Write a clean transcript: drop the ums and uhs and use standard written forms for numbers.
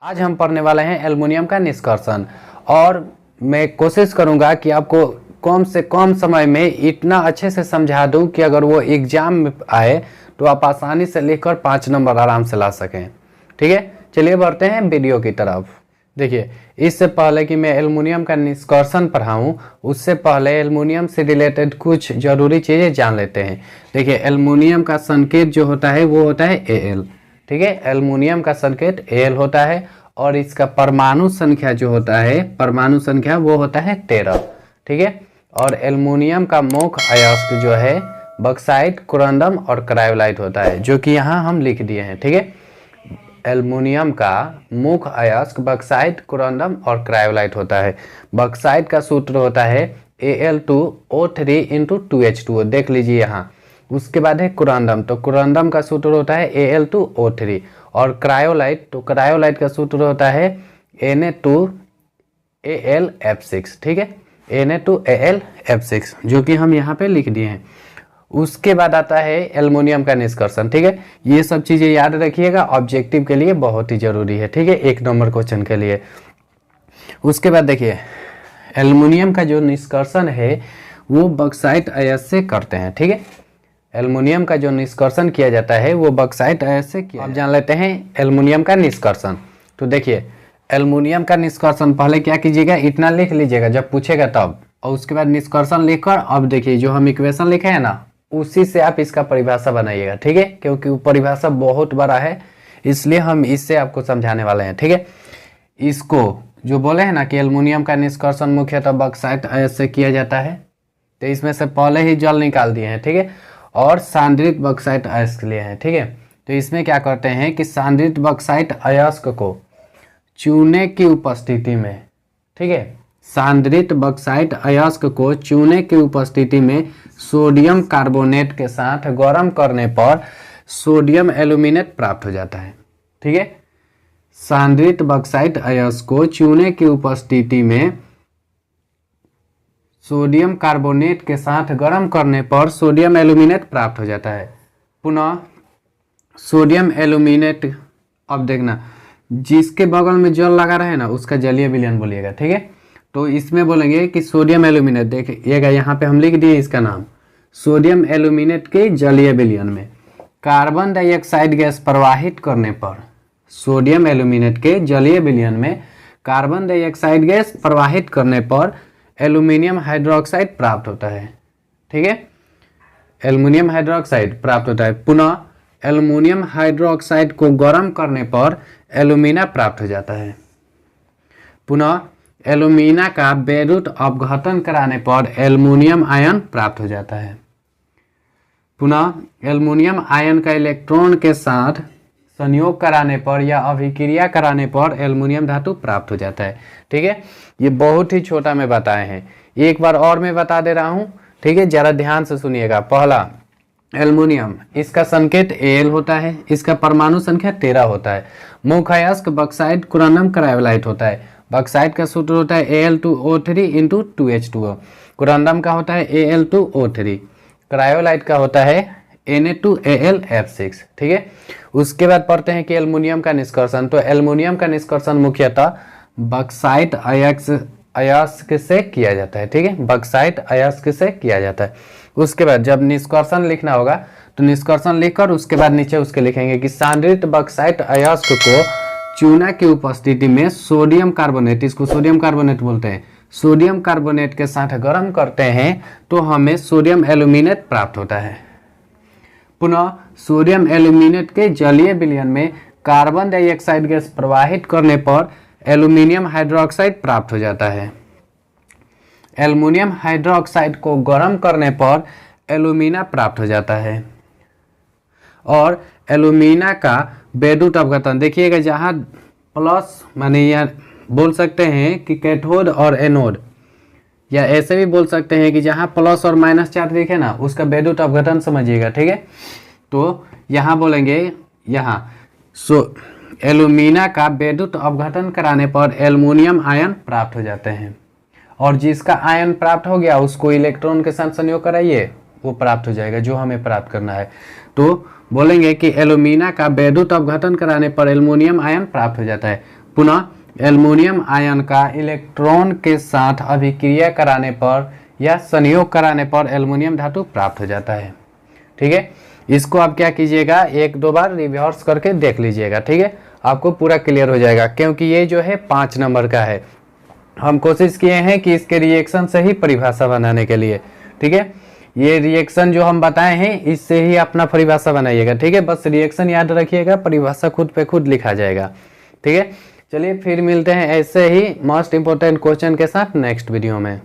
आज हम पढ़ने वाले हैं एल्युमिनियम का निष्कर्षण और मैं कोशिश करूंगा कि आपको कम से कम समय में इतना अच्छे से समझा दूं कि अगर वो एग्जाम में आए तो आप आसानी से लिखकर 5 नंबर आराम से ला सकें। ठीक है, चलिए बढ़ते हैं वीडियो की तरफ। देखिए, इससे पहले कि मैं एल्युमिनियम का निष्कर्षण पढ़ाऊं उससे पहले एल्युमिनियम से रिलेटेड कुछ जरूरी चीज़ें जान लेते हैं। देखिए, एल्युमिनियम का संकेत जो होता है वो होता है Al। ठीक है, एल्युमिनियम का संकेत Al होता है और इसका परमाणु संख्या जो होता है परमाणु संख्या वो होता है 13। ठीक है, और एल्युमिनियम का मुख्य अयस्क जो है बक्साइट, कुरांडम और क्रायोलाइट होता है, जो कि यहाँ हम लिख दिए हैं। ठीक है, एल्युमिनियम का मुख्य अयस्क बक्साइट, कुरांडम और क्रायोलाइट होता है। बक्साइट का सूत्र होता है Al2O3 × 2H2O, देख लीजिए यहाँ। उसके बाद है कुरांडम, तो कुरांडम का सूत्र होता है Al2O3 और क्रायोलाइट, तो क्रायोलाइट का सूत्र होता है Na2AlF6। ठीक है, Na2AlF6 जो कि हम यहाँ पे लिख दिए हैं। उसके बाद आता है एल्युमिनियम का निष्कर्षण। ठीक है, ये सब चीज़ें याद रखिएगा, ऑब्जेक्टिव के लिए बहुत ही जरूरी है। ठीक है, 1 नंबर क्वेश्चन के लिए। उसके बाद देखिए, एल्युमिनियम का जो निष्कर्षण है वो बक्साइट अयस्क से करते हैं। ठीक है, एल्युमिनियम का जो निष्कर्षण किया जाता है वो बक्साइट अयस्क से किया। अब जान लेते हैं एल्युमिनियम का निष्कर्षण। तो देखिए, एल्युमिनियम का निष्कर्षण पहले क्या कीजिएगा, इतना लिख लीजिएगा जब पूछेगा तब, और उसके बाद निष्कर्षण लिखकर अब देखिए जो हम इक्वेशन लिखे हैं ना उसी से आप इसका परिभाषा बनाइएगा। ठीक है, क्योंकि वो परिभाषा बहुत बड़ा है इसलिए हम इससे आपको समझाने वाले हैं। ठीक है, इसको जो बोले हैं ना कि एल्युमिनियम का निष्कर्षण मुख्यतः बक्साइट अयस्क से किया जाता है, तो इसमें से पहले ही जल निकाल दिए हैं। ठीक है, और सांद्रित बक्साइट अयस्क लिए हैं। ठीक है, तो इसमें क्या करते हैं कि सांद्रित बक्साइट अयस्क को चूने की उपस्थिति में, ठीक है, सांद्रित बक्साइट अयस्क को चूने की उपस्थिति में सोडियम कार्बोनेट के साथ गर्म करने पर सोडियम एल्यूमिनेट प्राप्त हो जाता है। ठीक है, सांद्रित बक्साइट अयस्क को चूने की उपस्थिति में सोडियम कार्बोनेट के साथ गर्म करने पर सोडियम एल्यूमिनेट प्राप्त हो जाता है। पुनः सोडियम एल्यूमिनेट, अब देखना जिसके बगल में जल लगा रहे ना उसका जलीय विलयन बोलिएगा। ठीक है, तो इसमें बोलेंगे कि सोडियम एल्यूमिनेट, देखिएगा यहाँ पे हम लिख दिए इसका नाम, सोडियम एल्यूमिनेट के जलीय विलयन में कार्बन डाइऑक्साइड गैस प्रवाहित करने पर, सोडियम एल्यूमिनेट के जलीय विलयन में कार्बन डाइऑक्साइड गैस प्रवाहित करने पर एल्यूमिनियम हाइड्रोक्साइड प्राप्त होता है। ठीक है, एल्यूमिनियम हाइड्रोक्साइड प्राप्त होता है। पुनः एल्यूमिनियम हाइड्रोक्साइड को गर्म करने पर एल्यूमिना प्राप्त हो जाता है। पुनः एल्यूमिना का बेरूट अपघटन कराने पर एल्युमिनियम आयन प्राप्त हो जाता है। पुनः एल्युमिनियम आयन का इलेक्ट्रॉन के साथ संयोग कराने पर या अभिक्रिया कराने पर एल्युमिनियम धातु प्राप्त हो जाता है। ठीक है, ये बहुत ही छोटा में बताए हैं, एक बार और मैं बता दे रहा हूँ। ठीक है, जरा ध्यान से सुनिएगा। पहला एल्युमिनियम, इसका संकेत Al होता है, इसका परमाणु संख्या 13 होता है। मुख्य अयस्क बक्साइट, कुरांडम, क्रायोलाइट होता है। बक्साइट का सूत्र होता है Al2O3 × 2H2O, कुरांडम का होता है Al2O3, क्रायोलाइट का होता है Na2AlF6। ठीक है, उसके बाद पढ़ते हैं कि एल्युमिनियम का निष्कर्षण। तो एल्युमिनियम का निष्कर्षण मुख्यतः बक्साइट अयस्क से किया जाता है। ठीक है, बक्साइट अयस्क से किया जाता है। उसके बाद जब निष्कर्षण लिखना होगा तो निष्कर्षण लिखकर उसके बाद नीचे उसके लिखेंगे कि सांद्रित बक्साइट अयस्क को चूना की उपस्थिति में सोडियम कार्बोनेट, इसको सोडियम कार्बोनेट बोलते हैं, सोडियम कार्बोनेट के साथ गर्म करते हैं तो हमें सोडियम एल्यूमिनेट प्राप्त होता है। पुनः सोडियम एल्यूमिनेट के जलीय विलयन में कार्बन डाइऑक्साइड गैस प्रवाहित करने पर एल्यूमिनियम हाइड्रोक्साइड प्राप्त हो जाता है। एल्युमिनियम हाइड्रोक्साइड को गर्म करने पर एल्यूमिना प्राप्त हो जाता है। और एल्यूमिना का बेरूट अपघटन, देखिएगा जहाँ प्लस, माने यह बोल सकते हैं कि कैथोड और एनोड, या ऐसे भी बोल सकते हैं कि जहाँ प्लस और माइनस चार्ज दिखे ना उसका बेरूट अपघटन समझिएगा। ठीक है, तो यहाँ बोलेंगे, यहाँ एल्यूमिना का बेरूट अपघटन कराने पर एल्युमिनियम आयन प्राप्त हो जाते हैं, और जिसका आयन प्राप्त हो गया उसको इलेक्ट्रॉन के साथ संयोग कराइए, वो प्राप्त हो जाएगा जो हमें प्राप्त करना है। तो बोलेंगे कि एल्यूमिना का वैद्युत अपघटन कराने पर एल्युमिनियम आयन प्राप्त हो जाता है। पुनः एल्युमिनियम आयन का इलेक्ट्रॉन के साथ अभिक्रिया कराने पर या संयोग कराने पर एल्युमिनियम धातु प्राप्त हो जाता है। ठीक है, इसको आप क्या कीजिएगा, एक दो बार रिवर्स करके देख लीजिएगा। ठीक है, आपको पूरा क्लियर हो जाएगा, क्योंकि ये जो है 5 नंबर का है। हम कोशिश किए हैं कि इसके रिएक्शन से ही परिभाषा बनाने के लिए। ठीक है, ये रिएक्शन जो हम बताए हैं इससे ही अपना परिभाषा बनाइएगा। ठीक है, बस रिएक्शन याद रखिएगा, परिभाषा खुद पे खुद लिखा जाएगा। ठीक है, चलिए फिर मिलते हैं ऐसे ही मोस्ट इंपोर्टेंट क्वेश्चन के साथ नेक्स्ट वीडियो में।